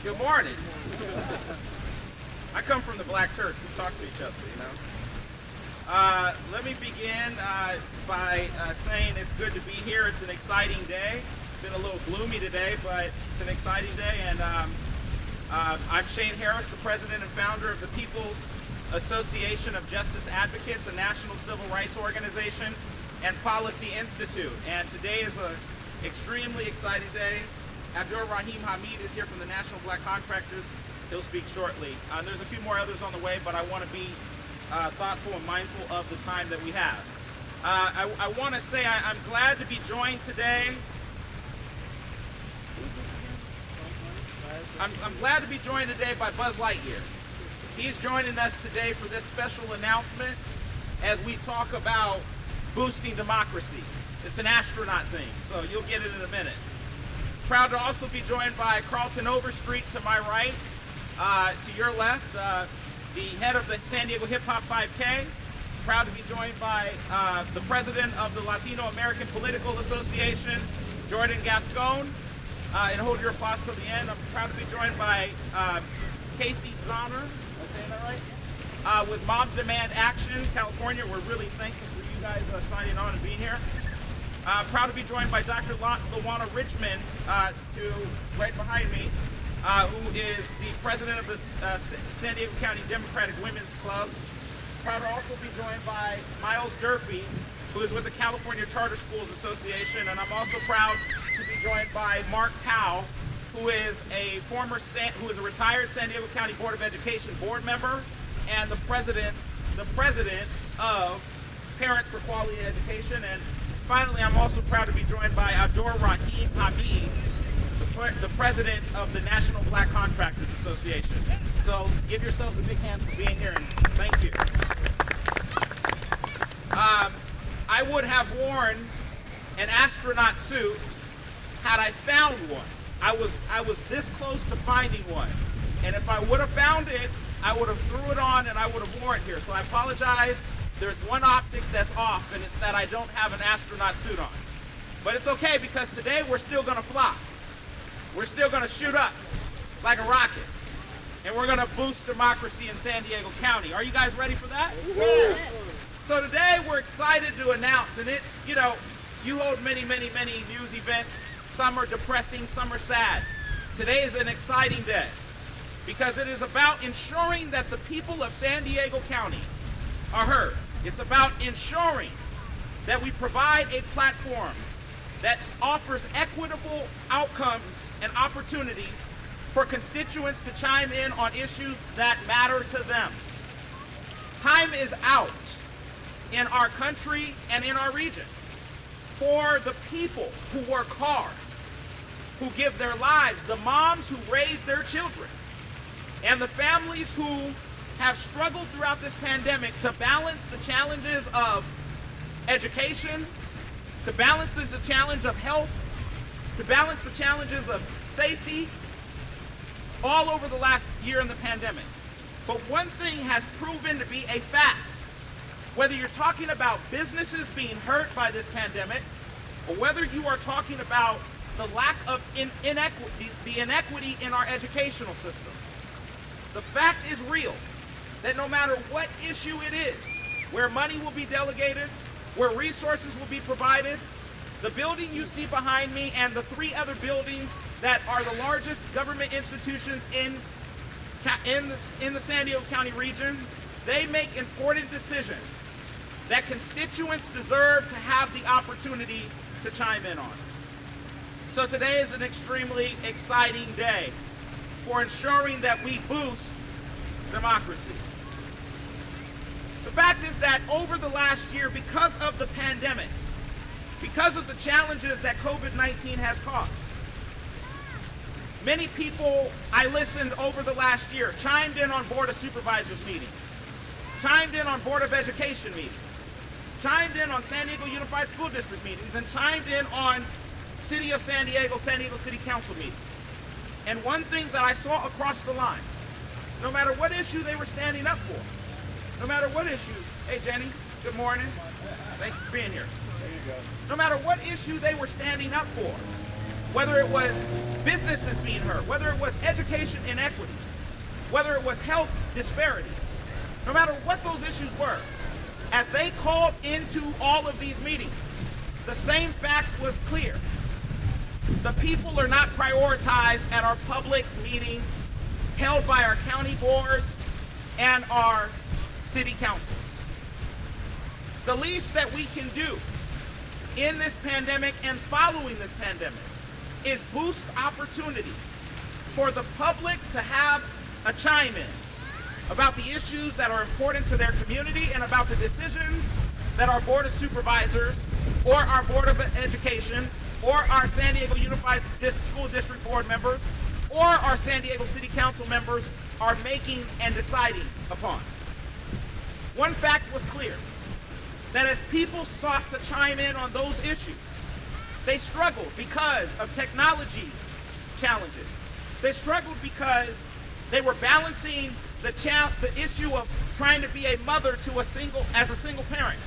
Good morning. I come from the Black Church. We talk to each other, you know. Let me begin by saying it's good to be here. It's an exciting day. It's been a little gloomy today, but it's an exciting day. And I'm Shane Harris, the president and founder of the People's Association of Justice Advocates, a national civil rights organization and policy institute. And today is an extremely exciting day. Abdur Rahim Hamid is here from the National Black Contractors. He'll speak shortly. There's a few more others on the way, but I want to be thoughtful and mindful of the time that we have. I want to say I'm glad to be joined today. I'm glad to be joined today by Buzz Lightyear. He's joining us today for this special announcement as we talk about boosting democracy. It's an astronaut thing, so you'll get it in a minute. Proud to also be joined by Carlton Overstreet to my right, to your left, the head of the San Diego Hip Hop 5K. Proud to be joined by the president of the Latino American Political Association, Jordan Gascon. And hold your applause till the end. I'm proud to be joined by Casey Zahner. Am I saying that right? With Moms Demand Action, California. We're really thankful for you guys signing on and being here. Proud to be joined by Dr. Luana Richmond, right behind me, who is the president of the San Diego County Democratic Women's Club. Proud to also be joined by Miles Durfee, who is with the California Charter Schools Association, and I'm also proud to be joined by Mark Powell, who is a retired San Diego County Board of Education board member and the president of Parents for Quality Education. And finally, I'm also proud to be joined by Abdur Rahim Hamid, the president of the National Black Contractors Association. So give yourselves a big hand for being here, and thank you. I would have worn an astronaut suit had I found one. I was this close to finding one. And if I would have found it, I would have threw it on and I would have worn it here. So I apologize. There's one optic that's off, and it's that I don't have an astronaut suit on. But it's okay, because today we're still going to fly. We're still going to shoot up like a rocket. And we're going to boost democracy in San Diego County. Are you guys ready for that? Yeah. So today we're excited to announce, and you hold many, many, many news events. Some are depressing, some are sad. Today is an exciting day because it is about ensuring that the people of San Diego County are heard. It's about ensuring that we provide a platform that offers equitable outcomes and opportunities for constituents to chime in on issues that matter to them. Time is out in our country and in our region for the people who work hard, who give their lives, the moms who raise their children, and the families who have struggled throughout this pandemic to balance the challenges of education, to balance the challenge of health, to balance the challenges of safety, all over the last year in the pandemic. But one thing has proven to be a fact. Whether you're talking about businesses being hurt by this pandemic, or whether you are talking about the lack of inequity in our educational system, the fact is real that no matter what issue it is, where money will be delegated, where resources will be provided, the building you see behind me and the three other buildings that are the largest government institutions in the San Diego County region, they make important decisions that constituents deserve to have the opportunity to chime in on. So today is an extremely exciting day for ensuring that we boost democracy. The fact is that over the last year, because of the pandemic, because of the challenges that COVID-19 has caused, many people I listened over the last year chimed in on Board of Supervisors meetings, chimed in on Board of Education meetings, chimed in on San Diego Unified School District meetings, and chimed in on City of San Diego City Council meetings. And one thing that I saw across the line, no matter what issue they were standing up for, no matter what issue, hey Jenny, good morning, thank you for being here. There you go. No matter what issue they were standing up for, whether it was businesses being hurt, whether it was education inequity, whether it was health disparities, no matter what those issues were, as they called into all of these meetings, the same fact was clear. The people are not prioritized at our public meetings held by our county boards and our city councils. The least that we can do in this pandemic and following this pandemic is boost opportunities for the public to have a chime in about the issues that are important to their community and about the decisions that our Board of Supervisors or our Board of Education or our San Diego Unified School District Board members or our San Diego City Council members are making and deciding upon. One fact was clear, that as people sought to chime in on those issues, they struggled because of technology challenges. They struggled because they were balancing the issue of trying to be a mother to as a single parent,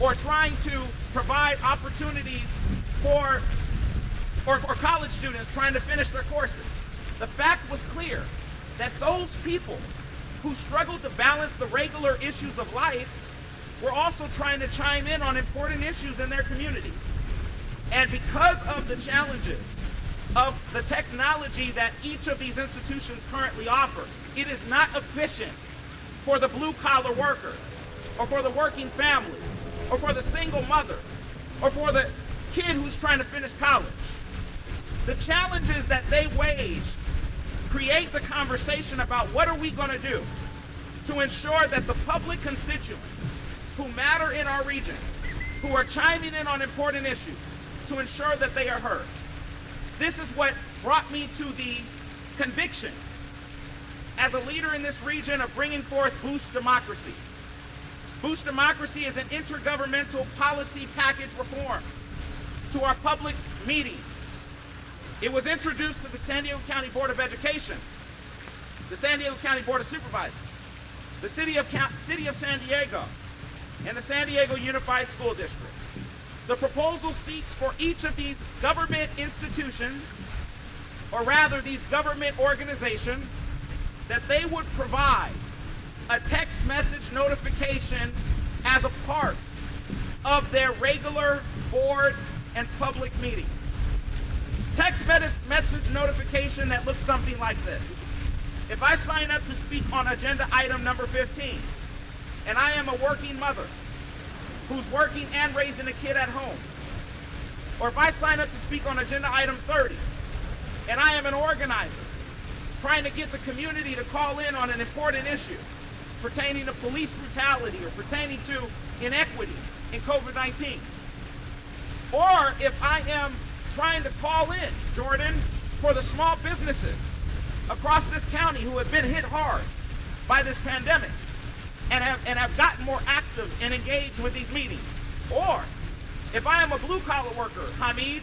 or trying to provide opportunities for college students trying to finish their courses. The fact was clear that those people who struggled to balance the regular issues of life were also trying to chime in on important issues in their community. And because of the challenges of the technology that each of these institutions currently offer, it is not efficient for the blue-collar worker, or for the working family, or for the single mother, or for the kid who's trying to finish college. The challenges that they wage create the conversation about what are we going to do to ensure that the public constituents who matter in our region, who are chiming in on important issues, to ensure that they are heard. This is what brought me to the conviction as a leader in this region of bringing forth Boost Democracy. Boost Democracy is an intergovernmental policy package reform to our public meetings. It was introduced to the San Diego County Board of Education, the San Diego County Board of Supervisors, the City of San Diego, and the San Diego Unified School District. The proposal seeks for each of these government institutions, or rather these government organizations, that they would provide a text message notification as a part of their regular board and public meetings. Text message notification that looks something like this. If I sign up to speak on agenda item number 15, and I am a working mother who's working and raising a kid at home, or if I sign up to speak on agenda item 30, and I am an organizer trying to get the community to call in on an important issue pertaining to police brutality or pertaining to inequity in COVID-19, or if I am trying to call in, Jordan, for the small businesses across this county who have been hit hard by this pandemic and have gotten more active and engaged with these meetings. Or if I am a blue-collar worker, Hamid,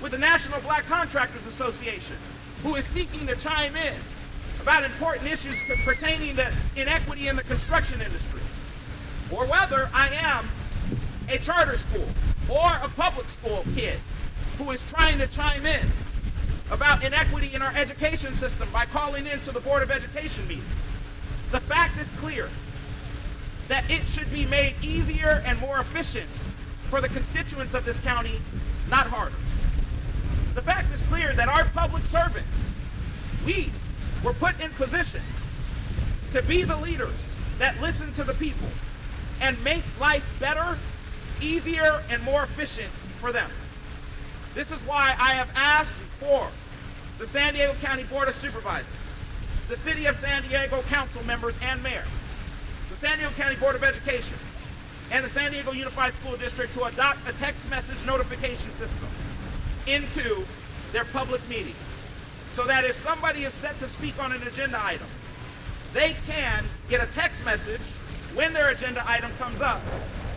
with the National Black Contractors Association, who is seeking to chime in about important issues pertaining to inequity in the construction industry. Or whether I am a charter school or a public school kid who is trying to chime in about inequity in our education system by calling into the Board of Education meeting. The fact is clear that it should be made easier and more efficient for the constituents of this county, not harder. The fact is clear that our public servants, we were put in position to be the leaders that listen to the people and make life better, easier, and more efficient for them. This is why I have asked for the San Diego County Board of Supervisors, the City of San Diego Council members and mayor, the San Diego County Board of Education, and the San Diego Unified School District to adopt a text message notification system into their public meetings, so that if somebody is set to speak on an agenda item, they can get a text message when their agenda item comes up,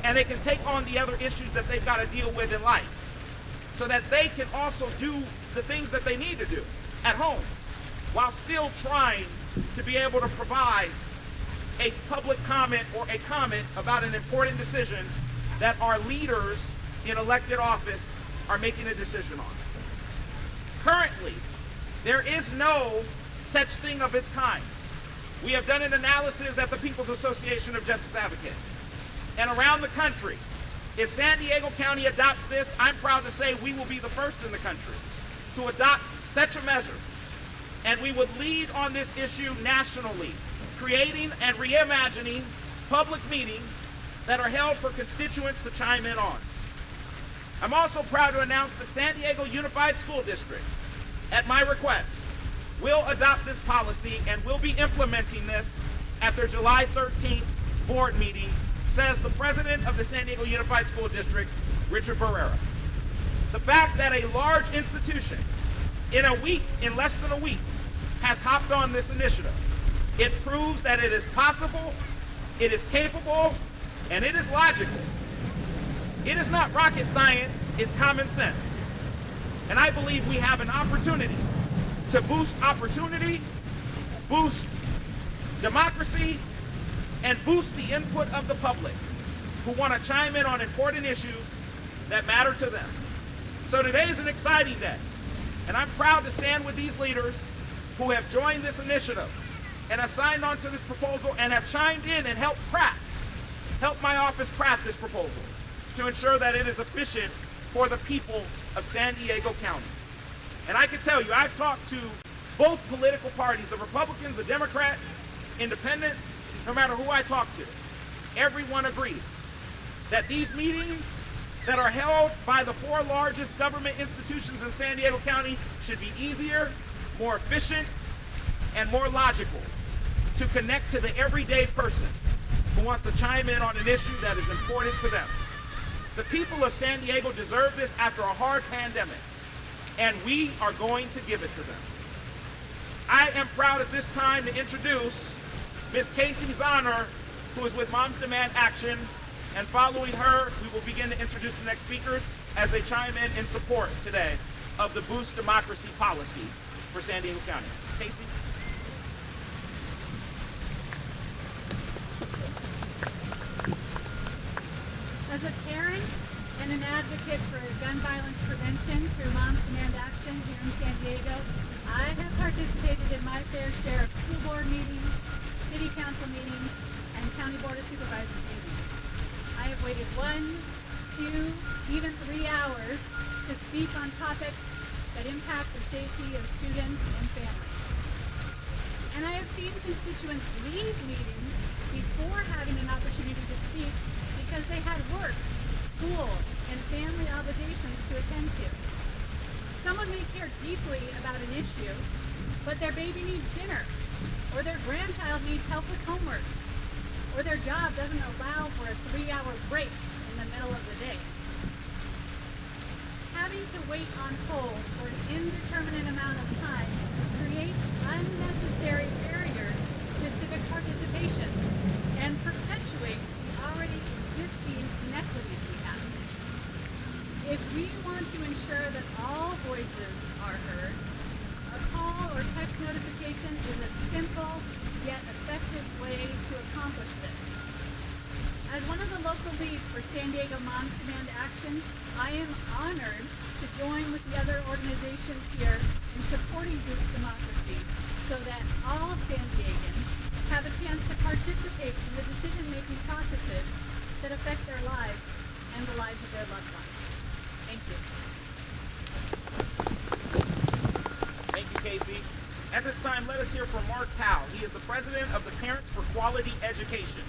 and they can take on the other issues that they've got to deal with in life, so that they can also do the things that they need to do at home, while still trying to be able to provide a public comment or a comment about an important decision that our leaders in elected office are making a decision on. Currently, there is no such thing of its kind. We have done an analysis at the People's Association of Justice Advocates. And around the country, if San Diego County adopts this, I'm proud to say we will be the first in the country to adopt such a measure. And we would lead on this issue nationally, creating and reimagining public meetings that are held for constituents to chime in on. I'm also proud to announce the San Diego Unified School District, at my request, will adopt this policy and will be implementing this at their July 13th board meeting, says the president of the San Diego Unified School District, Richard Barrera. The fact that a large institution in less than a week, has hopped on this initiative, it proves that it is possible, it is capable, and it is logical. It is not rocket science, it's common sense. And I believe we have an opportunity to boost opportunity, boost democracy, and boost the input of the public who want to chime in on important issues that matter to them. So today is an exciting day, and I'm proud to stand with these leaders who have joined this initiative and have signed on to this proposal and have chimed in and helped my office craft this proposal to ensure that it is efficient for the people of San Diego County. And I can tell you, I've talked to both political parties, the Republicans, the Democrats, independents, no matter who I talk to, everyone agrees that these meetings that are held by the 4 largest government institutions in San Diego County should be easier, more efficient, and more logical to connect to the everyday person who wants to chime in on an issue that is important to them. The people of San Diego deserve this after a hard pandemic, and we are going to give it to them. I am proud at this time to introduce Ms. Casey Zahner, who is with Moms Demand Action, and following her, we will begin to introduce the next speakers as they chime in support today of the Boost Democracy policy for San Diego County. Casey? As a parent and an advocate for gun violence prevention through Moms Demand Action here in San Diego, I have participated in my fair share of school board meetings, city council meetings, and county board of supervisors meetings. I have waited 1, 2, even 3 hours to speak on topics that impact the safety of students and families. And I have seen constituents leave meetings before having an opportunity to speak because they had work, school, and family obligations to attend to. Someone may care deeply about an issue, but their baby needs dinner, or their grandchild needs help with homework, or their job doesn't allow for a 3-hour break in the middle of the day. Having to wait on hold for an indeterminate amount of time creates unnecessary barriers to civic participation and perpetuates the already existing inequities we have. If we want to ensure that all voices are heard, a call or text notification is a simple yet effective way to accomplish this. As one of the local leads for San Diego Moms Demand Action, I am honored to join with the other organizations here in supporting Boost Democracy so that all San Diegans have a chance to participate in the decision-making processes that affect their lives and the lives of their loved ones. Thank you. Thank you, Casey. At this time, let us hear from Mark Powell. He is the president of the Parents for Quality Education.